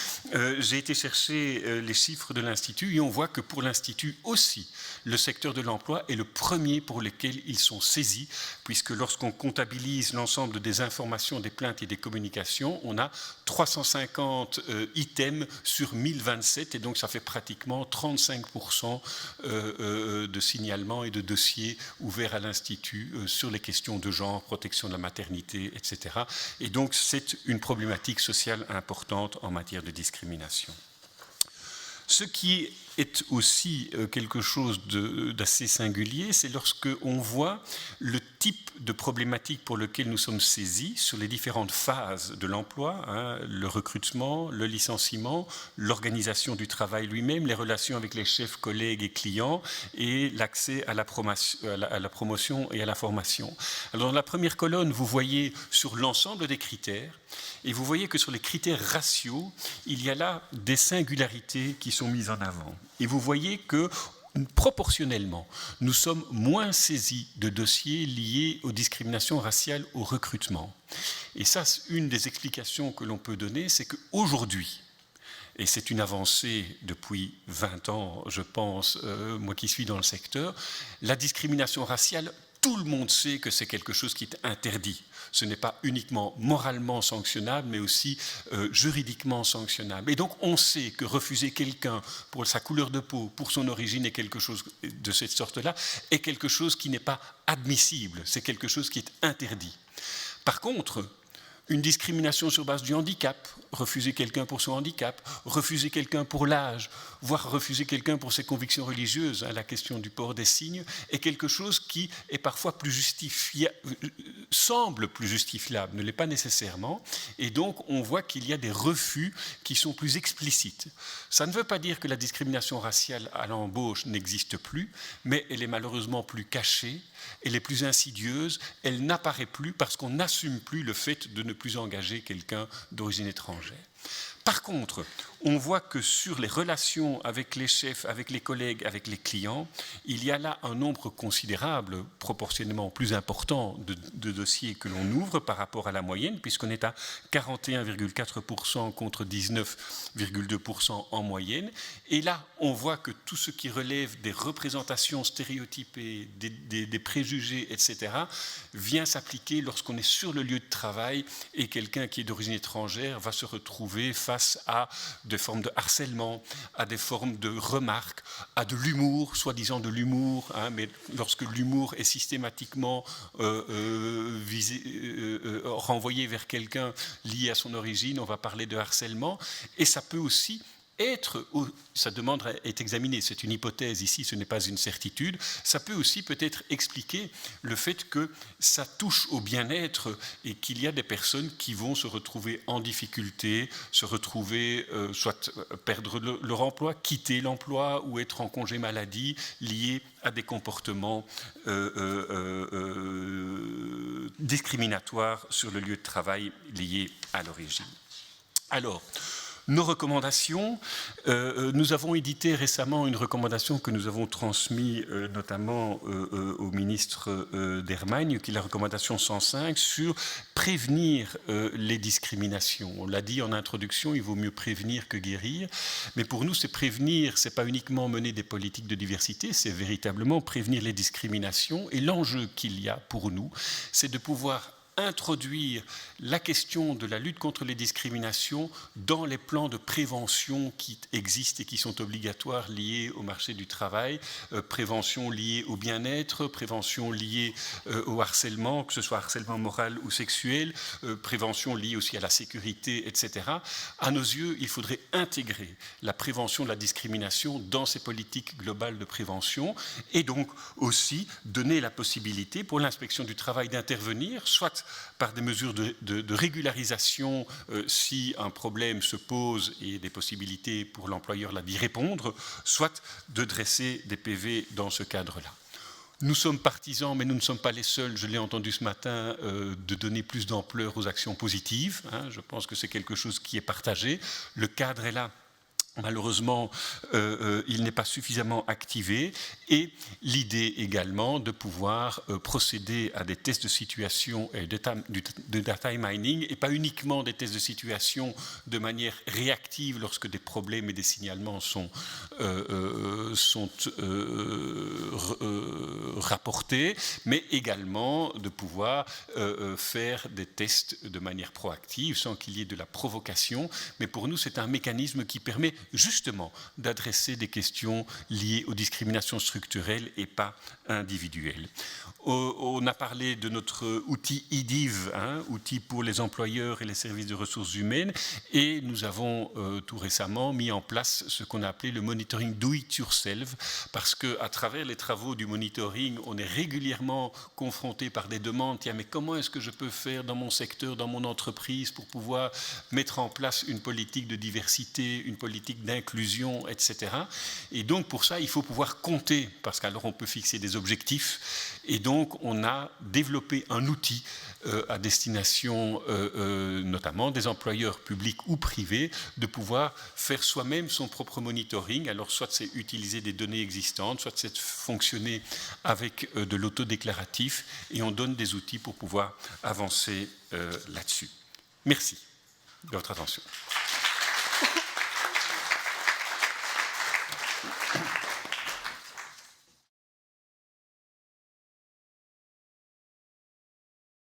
J'ai été chercher les chiffres de l'Institut et on voit que pour l'Institut aussi, le secteur de l'emploi est le premier pour lequel ils sont saisis, puisque lorsqu'on comptabilise l'ensemble des informations, des plaintes et des communications, on a 350 items sur 1027, et donc ça fait pratiquement 35% de signalements et de dossiers ouverts à l'Institut sur les questions de genre, protection de la maternité, etc. Et donc c'est une problématique sociale importante en matière de discrimination. Ce qui est aussi quelque chose d'assez singulier, c'est lorsque on voit le type de problématique pour lequel nous sommes saisis sur les différentes phases de l'emploi, hein, le recrutement, le licenciement, l'organisation du travail lui-même, les relations avec les chefs, collègues et clients, et l'accès à la promotion et à la formation. Alors dans la première colonne, vous voyez sur l'ensemble des critères, et vous voyez que sur les critères raciaux, il y a là des singularités qui sont mises en avant. Et vous voyez que, proportionnellement, nous sommes moins saisis de dossiers liés aux discriminations raciales au recrutement. Et ça, une des explications que l'on peut donner, c'est qu'aujourd'hui, et c'est une avancée depuis 20 ans, je pense, moi qui suis dans le secteur, la discrimination raciale, tout le monde sait que c'est quelque chose qui est interdit. Ce n'est pas uniquement moralement sanctionnable, mais aussi juridiquement sanctionnable. Et donc on sait que refuser quelqu'un pour sa couleur de peau, pour son origine, est quelque chose de cette sorte-là, est quelque chose qui n'est pas admissible, c'est quelque chose qui est interdit. Par contre, une discrimination sur base du handicap, refuser quelqu'un pour son handicap, refuser quelqu'un pour l'âge, voire refuser quelqu'un pour ses convictions religieuses, hein, la question du port des signes, est quelque chose qui est parfois plus justifiable, semble plus justifiable, ne l'est pas nécessairement, et donc on voit qu'il y a des refus qui sont plus explicites. Ça ne veut pas dire que la discrimination raciale à l'embauche n'existe plus, mais elle est malheureusement plus cachée, elle est plus insidieuse, elle n'apparaît plus parce qu'on n'assume plus le fait de ne plus engager quelqu'un d'origine étrangère. Par contre, on voit que sur les relations avec les chefs, avec les collègues, avec les clients, il y a là un nombre considérable, proportionnellement plus important de dossiers que l'on ouvre par rapport à la moyenne, puisqu'on est à 41,4% contre 19,2% en moyenne. Et là, on voit que tout ce qui relève des représentations stéréotypées, des préjugés, etc., vient s'appliquer lorsqu'on est sur le lieu de travail et quelqu'un qui est d'origine étrangère va se retrouver face à des formes de harcèlement, à des formes de remarques, à de l'humour, soi-disant de l'humour, hein, mais lorsque l'humour est systématiquement renvoyé vers quelqu'un lié à son origine, on va parler de harcèlement, et ça peut aussi être, sa demande est examinée, c'est une hypothèse ici, ce n'est pas une certitude, ça peut aussi peut-être expliquer le fait que ça touche au bien-être et qu'il y a des personnes qui vont se retrouver en difficulté, se retrouver, soit perdre leur emploi, quitter l'emploi ou être en congé maladie liés à des comportements discriminatoires sur le lieu de travail liés à l'origine. Alors, nos recommandations, nous avons édité récemment une recommandation que nous avons transmise notamment au ministre d'Hermagne, qui est la recommandation 105 sur prévenir les discriminations. On l'a dit en introduction, il vaut mieux prévenir que guérir, mais pour nous, c'est prévenir, c'est pas uniquement mener des politiques de diversité, c'est véritablement prévenir les discriminations. Et l'enjeu qu'il y a pour nous, c'est de pouvoir introduire la question de la lutte contre les discriminations dans les plans de prévention qui existent et qui sont obligatoires liés au marché du travail, prévention liée au bien-être, prévention liée au harcèlement, que ce soit harcèlement moral ou sexuel, prévention liée aussi à la sécurité, etc. À nos yeux, il faudrait intégrer la prévention de la discrimination dans ces politiques globales de prévention et donc aussi donner la possibilité pour l'inspection du travail d'intervenir, soit par des mesures de régularisation si un problème se pose et des possibilités pour l'employeur d'y répondre, soit de dresser des PV dans ce cadre-là. Nous sommes partisans, mais nous ne sommes pas les seuls, je l'ai entendu ce matin, de donner plus d'ampleur aux actions positives. Je pense que c'est quelque chose qui est partagé. Le cadre est là. Malheureusement, il n'est pas suffisamment activé, et l'idée également de pouvoir procéder à des tests de situation et de data mining, et pas uniquement des tests de situation de manière réactive lorsque des problèmes et des signalements sont rapportés, mais également de pouvoir faire des tests de manière proactive sans qu'il y ait de la provocation. Mais pour nous, c'est un mécanisme qui permet justement d'adresser des questions liées aux discriminations structurelles et pas individuelles. On a parlé de notre outil IDIV, outil pour les employeurs et les services de ressources humaines, et nous avons tout récemment mis en place ce qu'on a appelé le monitoring do it yourself, parce qu'à travers les travaux du monitoring, on est régulièrement confronté par des demandes. Tiens, mais comment est-ce que je peux faire dans mon secteur, dans mon entreprise, pour pouvoir mettre en place une politique de diversité, une politique d'inclusion, etc. Et donc pour ça, il faut pouvoir compter, parce qu'alors on peut fixer des objectifs. Et donc on a développé un outil à destination notamment des employeurs publics ou privés, de pouvoir faire soi-même son propre monitoring. Alors soit c'est utiliser des données existantes, soit c'est fonctionner avec de l'autodéclaratif, et on donne des outils pour pouvoir avancer là-dessus. Merci de votre attention.